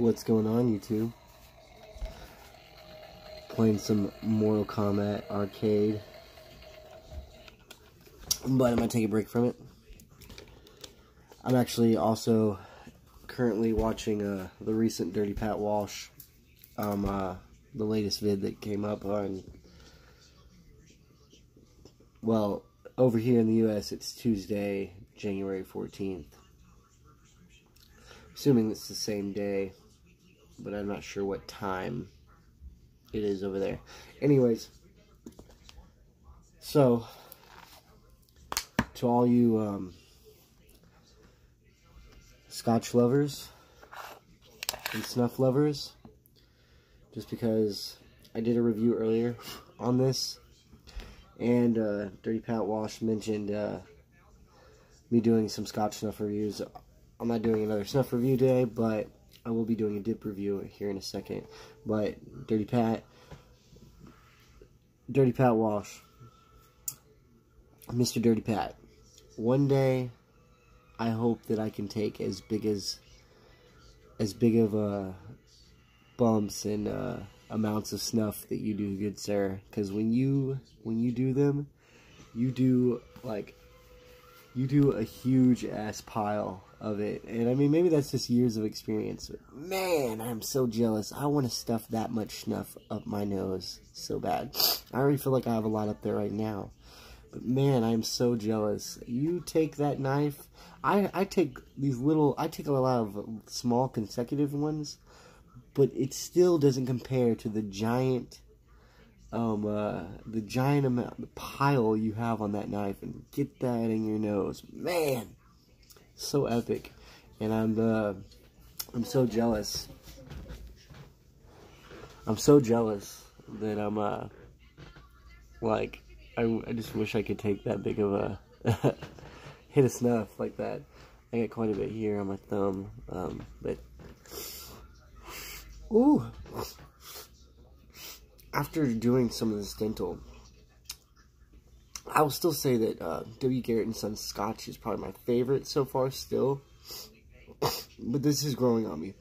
What's going on, YouTube? Playing some Mortal Kombat Arcade, but I'm gonna take a break from it. I'm actually also currently watching the recent Dirty Pat Walsh, the latest vid that came up on, well, over here in the US it's Tuesday, January 14th. Assuming it's the same day, but I'm not sure what time it is over there. Anyways, so to all you Scotch lovers and snuff lovers, just because I did a review earlier on this, and Dirty Pat Walsh mentioned me doing some Scotch snuff reviews. I'm not doing another snuff review today, but I will be doing a dip review here in a second. But Dirty Pat Walsh, Mr. Dirty Pat, one day I hope that I can take as big of bumps and amounts of snuff that you do, good sir. Because when you do them, you do a huge ass pile of it. And I mean, maybe that's just years of experience, but man, I'm so jealous. I want to stuff that much snuff up my nose so bad. I already feel like I have a lot up there right now, but man, I'm so jealous. You take that knife, I take a lot of small consecutive ones, but it still doesn't compare to the giant amount, the pile you have on that knife, and get that in your nose, man, so epic. And I'm so jealous. I'm so jealous that I'm like, I just wish I could take that big of a hit of snuff like that. I got quite a bit here on my thumb, but ooh. After doing some of this dental, I will still say that W. Garrett & Sons Scotch is probably my favorite so far still. But this is growing on me.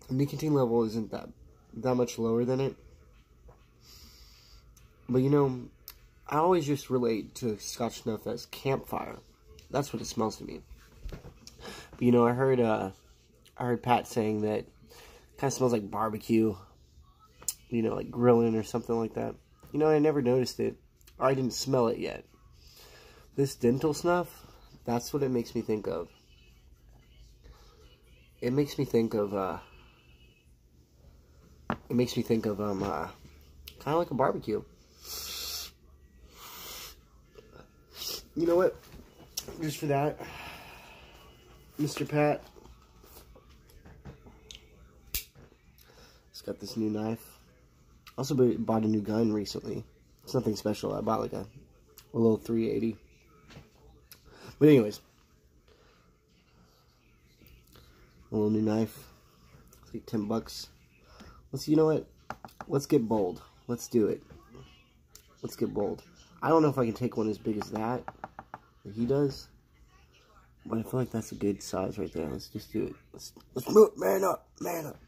The nicotine level isn't that much lower than it. But you know, I always just relate to Scotch snuff as campfire. That's what it smells to me. But you know, I heard Pat saying that it kind of smells like barbecue. You know, like grilling or something like that. You know, I never noticed it, or I didn't smell it yet. This dental snuff, that's what it makes me think of. It makes me think of, kind of like a barbecue. You know what? Just for that, Mr. Pat, it's got this new knife. Also bought a new gun recently. It's nothing special. I bought like a little 380. But anyways, a little new knife. It's like 10 bucks. You know what? Let's get bold. Let's do it. Let's get bold. I don't know if I can take one as big as that he does, but I feel like that's a good size right there. Let's just do it. Let's move. Man up. Man up.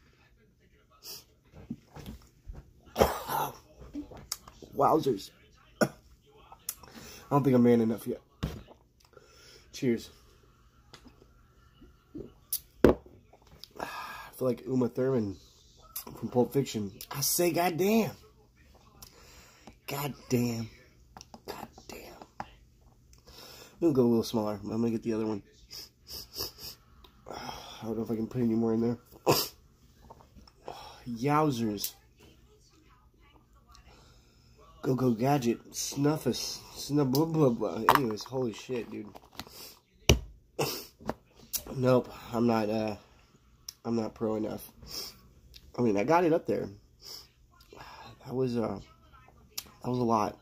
Wowzers. I don't think I'm man enough yet. Cheers. I feel like Uma Thurman from Pulp Fiction. I say goddamn. Goddamn. Goddamn. I'm gonna go a little smaller. I'm gonna get the other one. I don't know if I can put any more in there. Yowzers. Go gadget, snuffus, blah blah blah. Anyways, holy shit, dude. Nope, I'm not pro enough. I mean, I got it up there. That was a lot.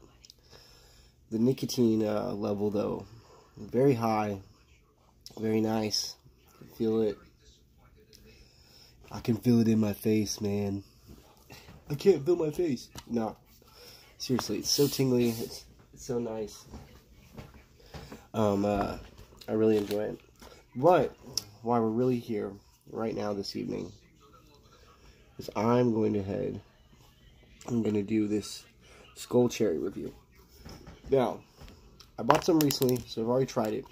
The nicotine level, though, very high, very nice. I can feel it. I can feel it in my face, man. I can't feel my face. No. Seriously, it's so tingly. It's so nice. I really enjoy it. But while we're really here right now this evening, is I'm going to do this Skoal cherry review. Now, I bought some recently, so I've already tried it,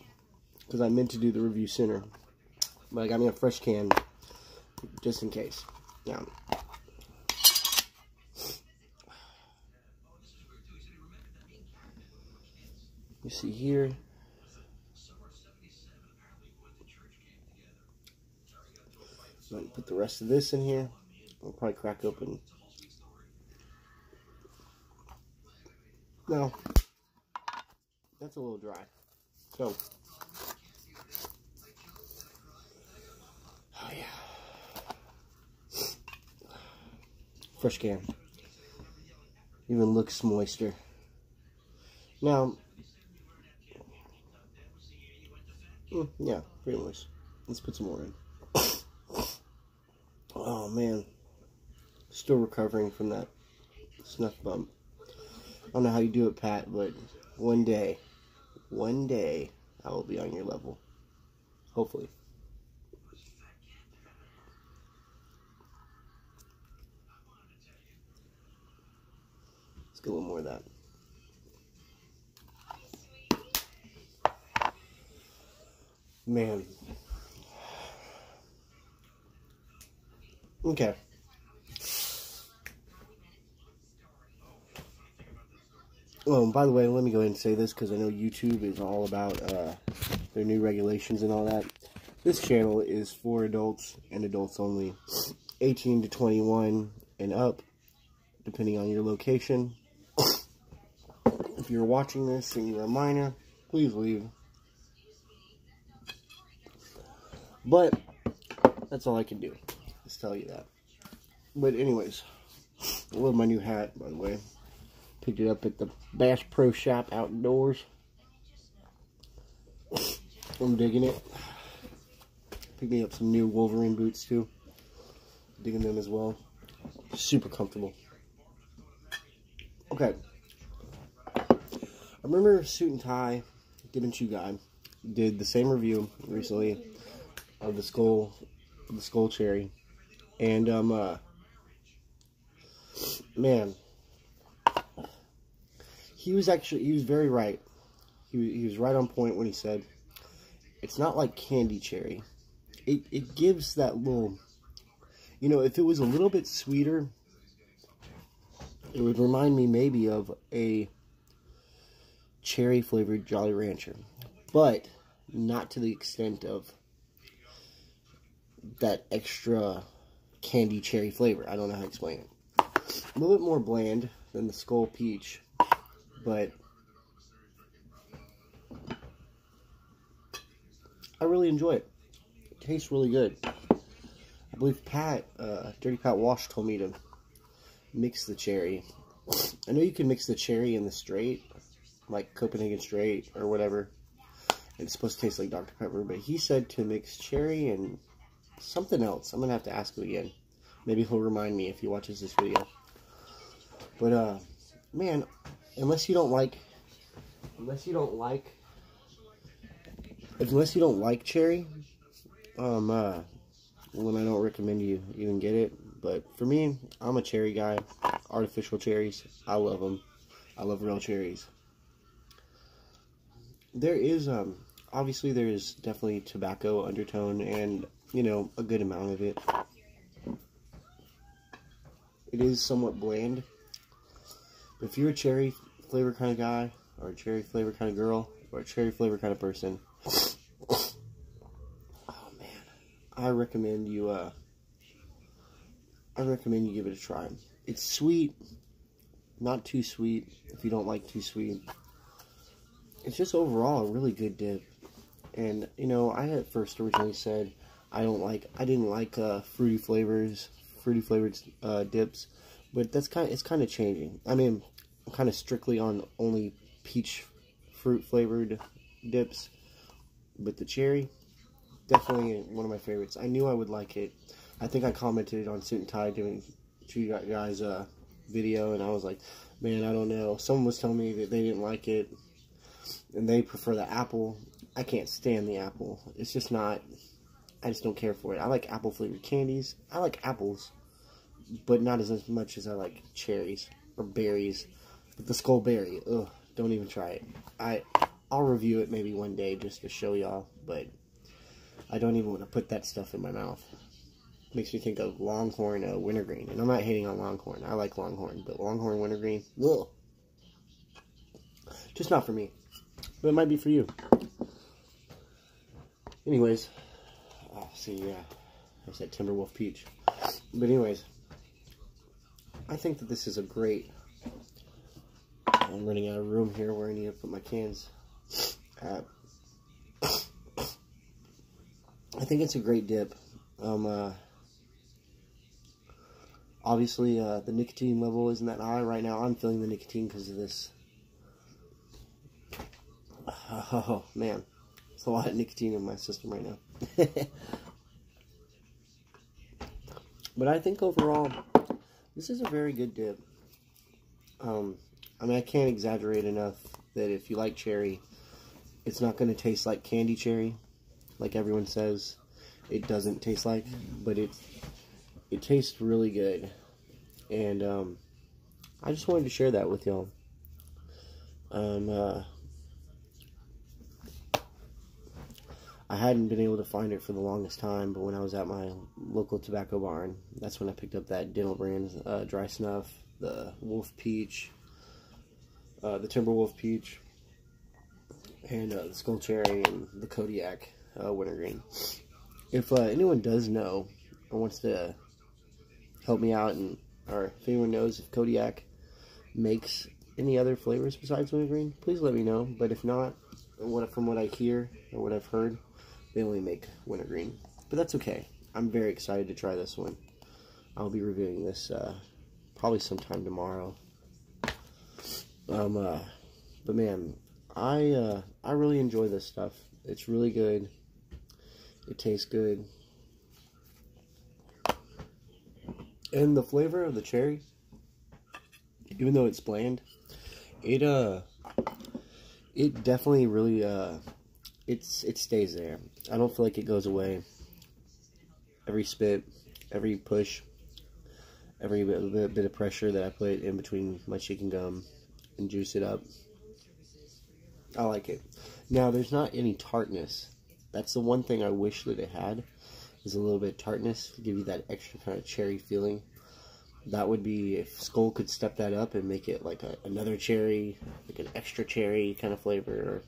because I meant to do the review sooner. But I got me a fresh can, just in case. Now, you see here, I'm going to put the rest of this in here. I'll probably crack open. No, that's a little dry. So, oh yeah, fresh can. Even looks moister. Now, yeah, pretty moist. Let's put some more in. Oh man, still recovering from that snuff bump. I don't know how you do it, Pat, but one day, I will be on your level. Hopefully. Let's get a little more of that. Man. Okay. Oh, by the way, let me go ahead and say this, because I know YouTube is all about their new regulations and all that. This channel is for adults and adults only, 18 to 21 and up, depending on your location. If you're watching this and you're a minor, please leave. But that's all I can do, is tell you that. But anyways, I love my new hat, by the way. Picked it up at the Bass Pro Shop outdoors. I'm digging it. Picked me up some new Wolverine boots too. Digging them as well. Super comfortable. Okay. I remember Suit and Tie, didn't you guy, did the same review recently of the Skoal cherry. And man, he was very right. He was right on point when he said it's not like candy cherry. It gives that little, you know, if it was a little bit sweeter, it would remind me maybe of a cherry flavored Jolly Rancher, but not to the extent of that extra candy cherry flavor. I don't know how to explain it. A little bit more bland than the Skoal peach, but I really enjoy it. It tastes really good. I believe Pat, Dirty Pat Wash, told me to mix the cherry. I know you can mix the cherry in the straight, like Copenhagen straight or whatever. It's supposed to taste like Dr. Pepper, but he said to mix cherry and something else. I'm gonna have to ask him again. Maybe he'll remind me if he watches this video. But man, unless you don't like cherry, then I don't recommend you even get it. But for me, I'm a cherry guy. Artificial cherries, I love them. I love real cherries. There is obviously there is definitely tobacco undertone, and you know, a good amount of it. It is somewhat bland. But if you're a cherry flavor kind of guy, or a cherry flavor kind of girl, or a cherry flavor kind of person, oh man, I recommend you give it a try. It's sweet, not too sweet if you don't like too sweet. It's just overall a really good dip. And you know, I at first originally said I didn't like fruity flavored dips, but it's kind of changing. I mean, I'm kind of strictly on only peach fruit flavored dips, but the cherry, definitely one of my favorites. I knew I would like it. I think I commented on Suit and Tie doing you guys video, and I was like, man, I don't know. Someone was telling me that they didn't like it, and they prefer the apple. I can't stand the apple. It's just not, I just don't care for it. I like apple flavored candies. I like apples, but not as much as I like cherries or berries. But the Skoal berry, ugh, don't even try it. I'll review it maybe one day just to show y'all, but I don't even want to put that stuff in my mouth. Makes me think of Longhorn wintergreen, and I'm not hating on Longhorn. I like Longhorn, but Longhorn wintergreen, ugh, just not for me. But it might be for you. Anyways, oh, see, yeah, there's that Timberwolf peach. But anyways, I think that this is a great. I'm running out of room here where I need to put my cans at. I think it's a great dip. Obviously, the nicotine level isn't that high right now. I'm feeling the nicotine because of this. Oh, man. There's a lot of nicotine in my system right now. But I think overall, this is a very good dip. I mean, I can't exaggerate enough that if you like cherry, it's not going to taste like candy cherry, like everyone says it doesn't taste like, but it tastes really good. And I just wanted to share that with y'all. I hadn't been able to find it for the longest time, but when I was at my local tobacco barn, that's when I picked up that Dental brand dry snuff, the Wolf Peach, the Timberwolf Peach, and the Skoal Cherry, and the Kodiak Wintergreen. If anyone does know or wants to help me out, or if anyone knows if Kodiak makes any other flavors besides wintergreen, please let me know. But if not, from what I hear or what I've heard, they only make wintergreen. But that's okay. I'm very excited to try this one. I'll be reviewing this probably sometime tomorrow. But man, I really enjoy this stuff. It's really good. It tastes good. And the flavor of the cherry, even though it's bland, it definitely really it stays there. I don't feel like it goes away. Every spit, every push, every bit of pressure that I put in between my chicken gum and juice it up, I like it. Now, there's not any tartness. That's the one thing I wish that it had, is a little bit of tartness to give you that extra kind of cherry feeling. That would be, if Skoal could step that up and make it like another cherry, like an extra cherry kind of flavor. Or,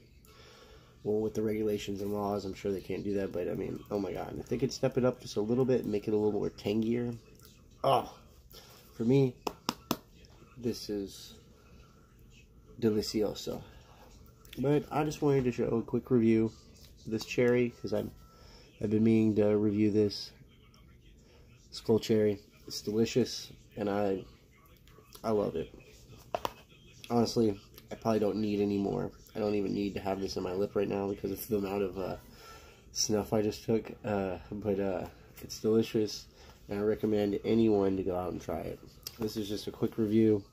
well, with the regulations and laws, I'm sure they can't do that, but I mean, oh my god, if they could step it up just a little bit and make it a little more tangier, oh, for me, this is delicioso. But I just wanted to show a quick review of this cherry, because I've been meaning to review this Skoal cherry. It's delicious, and I love it. Honestly, I probably don't need any more. I don't even need to have this in my lip right now because of the amount of snuff I just took. But it's delicious, and I recommend anyone to go out and try it. This is just a quick review.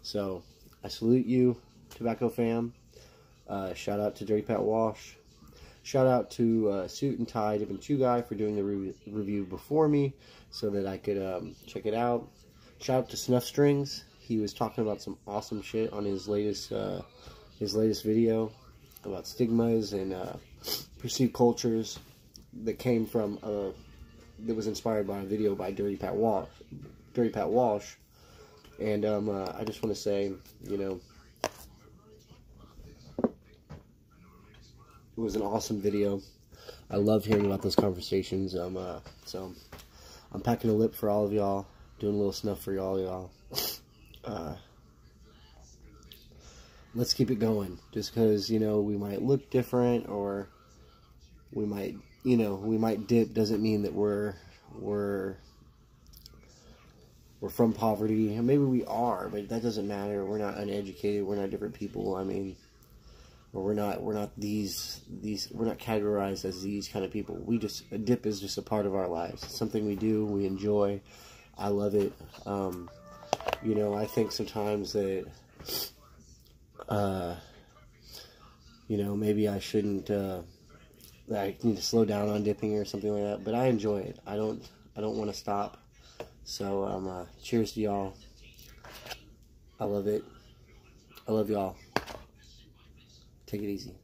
So I salute you, Tobacco Fam. Shout out to Dirty Pat Wash. Shout out to Suit and Tie Dip and Chew Guy for doing the review before me so that I could check it out. Shout out to Snuff Strings. He was talking about some awesome shit on his latest video about stigmas and perceived cultures that came from that was inspired by a video by Dirty Pat Wash. And I just want to say, you know, it was an awesome video. I love hearing about those conversations. So I'm packing a lip for all of y'all, doing a little snuff for y'all. Let's keep it going. Just because, you know, we might look different, or we might, you know, we might dip, doesn't mean that we're from poverty. And maybe we are, but that doesn't matter. We're not uneducated. We're not different people. I mean, or we're not we're not categorized as these kind of people. A dip is just a part of our lives. It's something we do, we enjoy. I love it. You know, I think sometimes that you know, maybe I shouldn't that I need to slow down on dipping or something like that, but I enjoy it. I don't want to stop. So cheers to y'all. I love it. I love y'all. Take it easy.